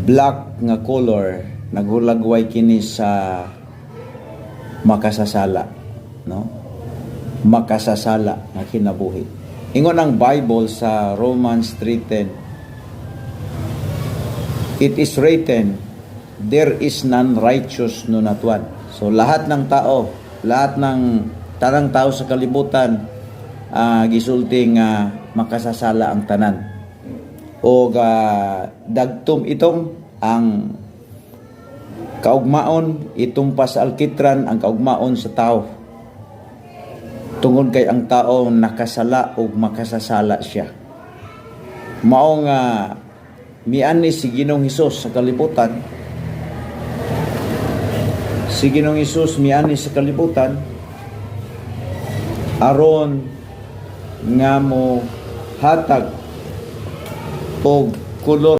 black nga color naghulagway kini sa makasasala, no? Makasasala nga kinabuhi. Ingon ang Bible sa Romans 3:10, it is written, there is none righteous no not one. So lahat ng tao, lahat ng tanang tao sa kalibutan gisulting makasasala ang tanan. O dagtom itong ang kaugmaon itumpas sa alkitran ang kaugmaon sa tao. Tungod kay ang tao nakasala o makasasala siya. Mao nga miani si Ginoong Hesus sa kalibutan. Si Ginoong Hesus miani sa kalibutan aron nga mo hatag og kulor